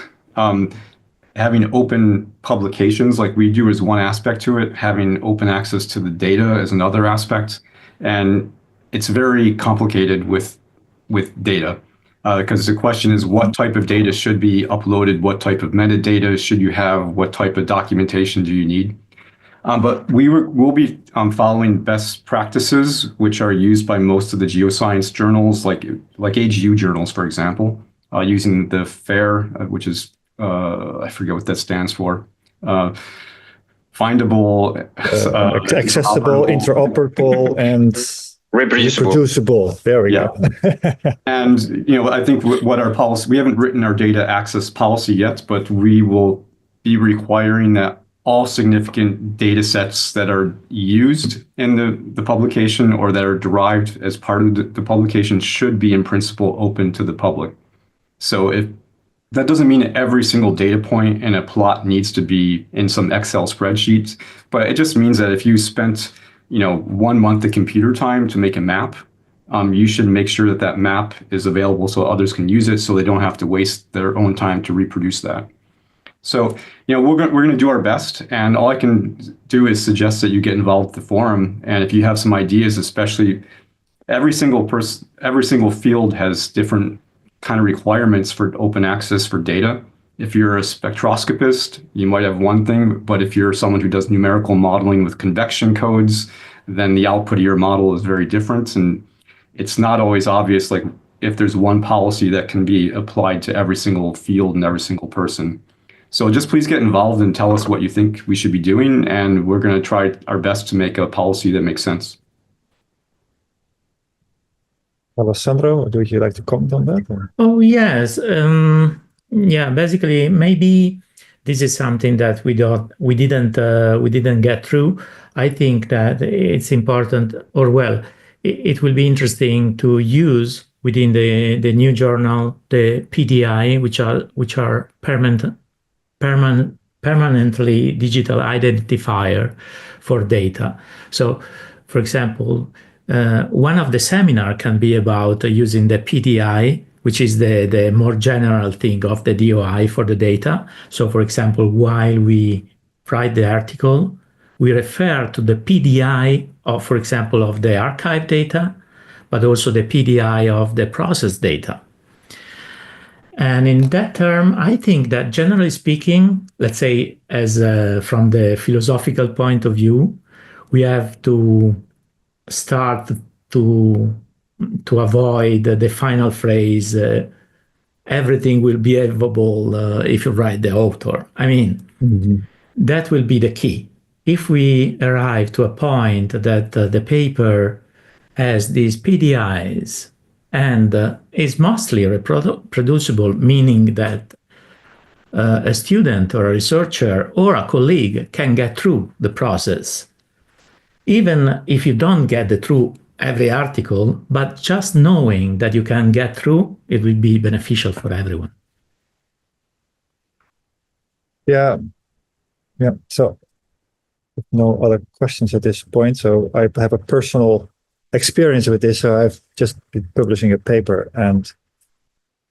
Having open publications like we do is one aspect to it. Having open access to the data is another aspect. And it's very complicated with data, because the question is, what type of data should be uploaded? What type of metadata should you have? What type of documentation do you need? But we'll be following best practices, which are used by most of the geoscience journals, like AGU journals, for example, using the FAIR, which is, I forget what that stands for. Findable, accessible, interoperable, and reproducible. There we go. And I think what our policy, we haven't written our data access policy yet, but we will be requiring that all significant data sets that are used in the publication or that are derived as part of the publication should be in principle open to the public. So that doesn't mean every single data point in a plot needs to be in some Excel spreadsheet, but it just means that if you spent 1 month of computer time to make a map, you should make sure that map is available so others can use it, so they don't have to waste their own time to reproduce that. So, we're going to do our best, and all I can do is suggest that you get involved with the forum. And if you have some ideas, especially every single field has different kind of requirements for open access for data. If you're a spectroscopist, you might have one thing, but if you're someone who does numerical modeling with convection codes, then the output of your model is very different. And it's not always obvious, like, if there's one policy that can be applied to every single field and every single person. So just please get involved and tell us what you think we should be doing, and we're going to try our best to make a policy that makes sense. Alessandro, would you like to comment on that? Or? Oh, yes. Basically, maybe this is something that we didn't get through. I think that it's important, it will be interesting to use within the new journal the PDI, which are permanently digital identifier for data. So, for example, one of the seminar can be about using the PDI, which is the more general thing of the DOI for the data. So, for example, while we write the article, we refer to the PDI of, for example, of the archive data, but also the PDI of the process data. And in that term, I think that generally speaking, let's say as from the philosophical point of view, we have to start to avoid the final phrase, everything will be available if you write the author. I mean, that will be the key. If we arrive to a point that the paper has these PDIs and is mostly reproducible, meaning that a student or a researcher or a colleague can get through the process, even if you don't get through every article, but just knowing that you can get through, it will be beneficial for everyone. Yeah. So no other questions at this point. So I have a personal experience with this. So I've just been publishing a paper, and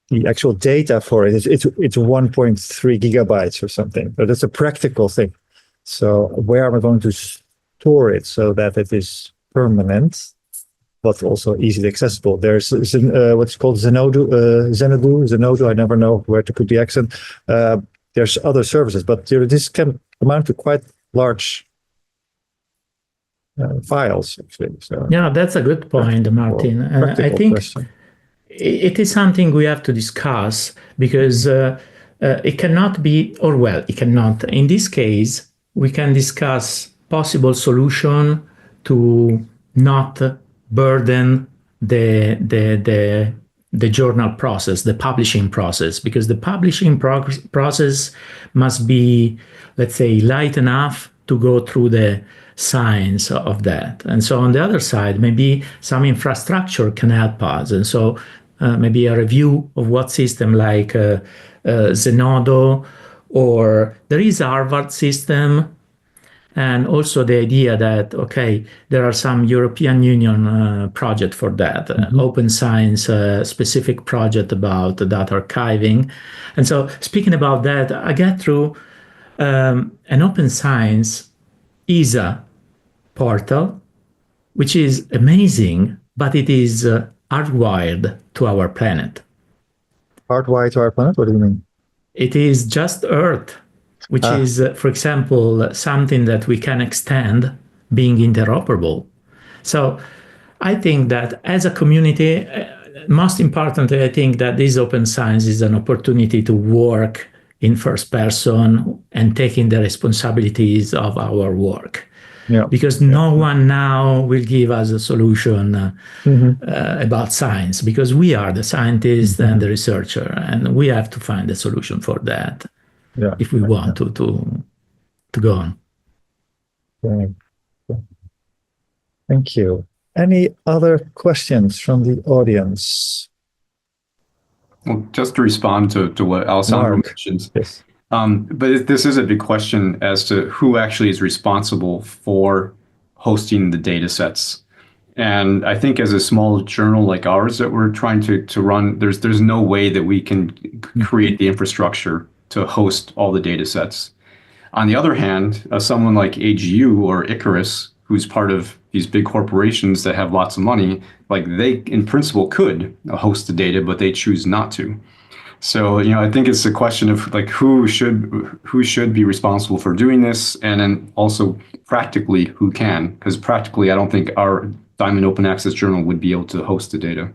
the actual data for it is it's 1.3 gigabytes or something. But it's a practical thing. So where am I going to store it so that it is permanent, but also easily accessible? There's what's called Xanadu. I never know where to put the accent. There's other services, but this can amount to quite large files, actually. So yeah, that's a good point, Martin. I think it is something we have to discuss, because it cannot be, or well, it cannot. In this case, we can discuss possible solution to not burden the journal process, the publishing process, because the publishing process must be, let's say, light enough to go through the science of that. And so on the other side, maybe some infrastructure can help us. And so maybe a review of what system like Zenodo, or there is a Harvard system, and also the idea that, okay, there are some European Union project for that, Open Science specific project about data archiving. And so speaking about that, I get through an Open Science ESA portal, which is amazing, but it is hardwired to our planet. Hardwired to our planet? What do you mean? It is just Earth, which is, for example, something that we can extend being interoperable. So I think that as a community, most importantly, I think that this Open Science is an opportunity to work in first person and taking the responsibilities of our work. Yeah. Because no one now will give us a solution about science, because we are the scientist and the researcher, and we have to find a solution for that if we want to go on. Thank you. Any other questions from the audience? Well, just to respond to what Alessandro mentioned. Yes. But this is a big question as to who actually is responsible for hosting the data sets. And I think as a small journal like ours that we're trying to run, there's no way that we can create the infrastructure to host all the data sets. On the other hand, someone like AGU or Icarus, who's part of these big corporations that have lots of money, like they in principle could host the data, but they choose not to. So, I think it's a question of like who should be responsible for doing this, and then also practically who can, because practically I don't think our Diamond Open Access Journal would be able to host the data.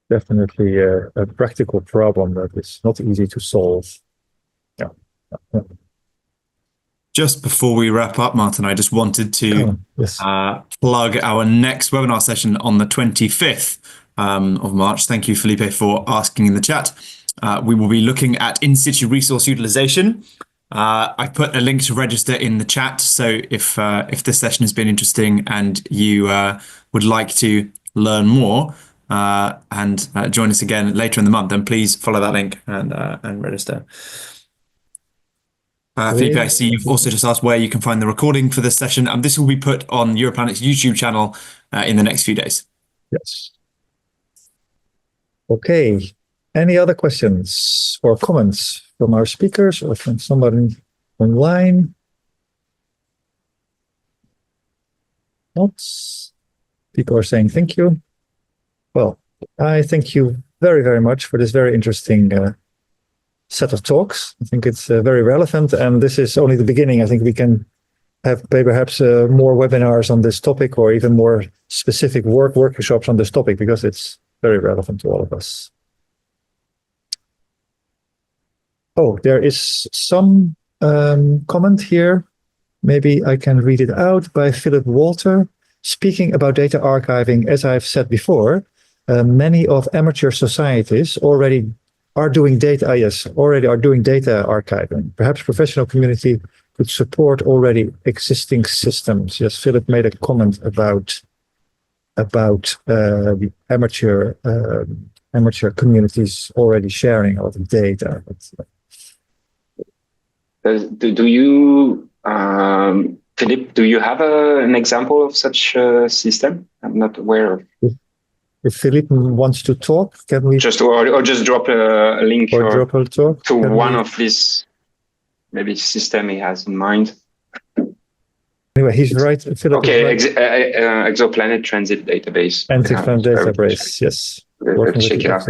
Definitely a practical problem that is not easy to solve. Yeah. Just before we wrap up, Martin, I just wanted to plug our next webinar session on the 25th of March. Thank you, Felipe, for asking in the chat. We will be looking at in-situ resource utilization. I put a link to register in the chat. So if this session has been interesting and you would like to learn more and join us again later in the month, then please follow that link and register. Felipe, I see you've also just asked where you can find the recording for this session, and this will be put on Europlanet's YouTube channel in the next few days. Yes. Okay. Any other questions or comments from our speakers or from somebody online? Not. People are saying thank you. Well, I thank you very, very much for this very interesting set of talks. I think it's very relevant, and this is only the beginning. I think we can have perhaps more webinars on this topic, or even more specific workshops on this topic, because it's very relevant to all of us. Oh, there is some comment here maybe I can read it out, by Philip Walter. Speaking about data archiving, as I've said before, many of amateur societies already are doing data archiving. Perhaps professional community could support already existing systems. Yes, Philip made a comment about the amateur communities already sharing a lot of data. Do you, Philip, do you have an example of such a system? I'm not aware of. If Philip wants to talk, can we just or just drop a link or drop a talk to one of these maybe system he has in mind? Anyway, he's right. Philip. Okay, right. Exoplanet Transit Database. Exoplanet Database, yes. Check it out.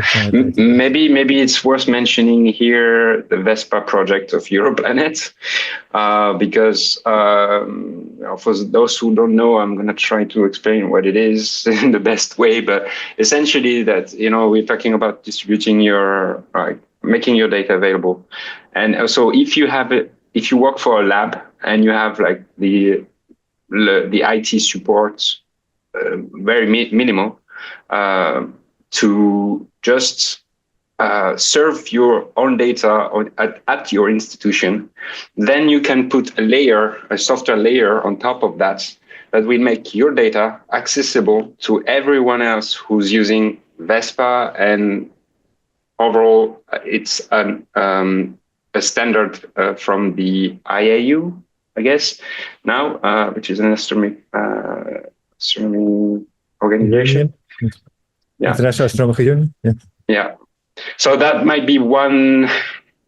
Maybe it's worth mentioning here the Vespa project of Europlanet, because for those who don't know, I'm going to try to explain what it is in the best way. But essentially, that we're talking about distributing your, making your data available, and also if you work for a lab and you have like the IT support very minimal. To just serve your own data at your institution, then you can put a software layer on top of that will make your data accessible to everyone else who's using Vespa. And overall, it's a standard from the IAU, I guess, now, which is an astronomy organization. Yeah. International Astronomical Union. Yeah. So that might be one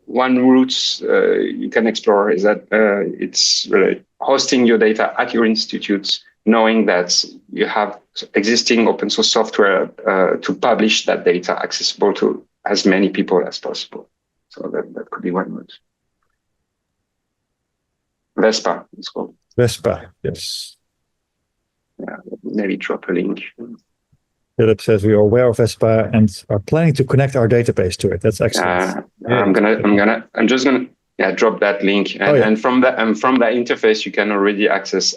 route you can explore, is that it's really hosting your data at your institutes, knowing that you have existing open source software to publish that data accessible to as many people as possible. So that could be one route. Vespa, it's called. Vespa, yes. Yeah, maybe drop a link. Philip says we are aware of Vespa and are planning to connect our database to it. That's excellent. I'm just gonna drop that link, and from that interface you can already access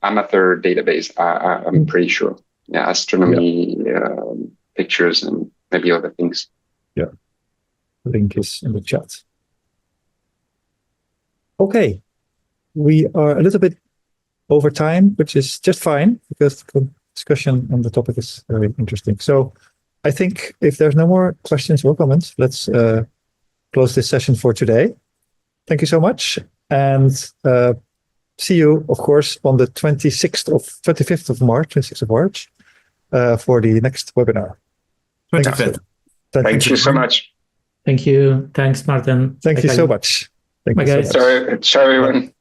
amateur database. I'm pretty sure. Yeah, astronomy, pictures, and maybe other things. Yeah, link is in the chat. Okay, we are a little bit over time, which is just fine because discussion on the topic is very interesting. So I think if there's no more questions or comments, let's close this session for today. Thank you so much. And see you, of course, on the 25th of March, for the next webinar. 25th. Thank you so much. Thank you. Thanks, Martin. Thank you so much. Thank you so much. Sorry, everyone.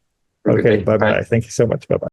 Okay, bye-bye. Thank you so much. Bye-bye.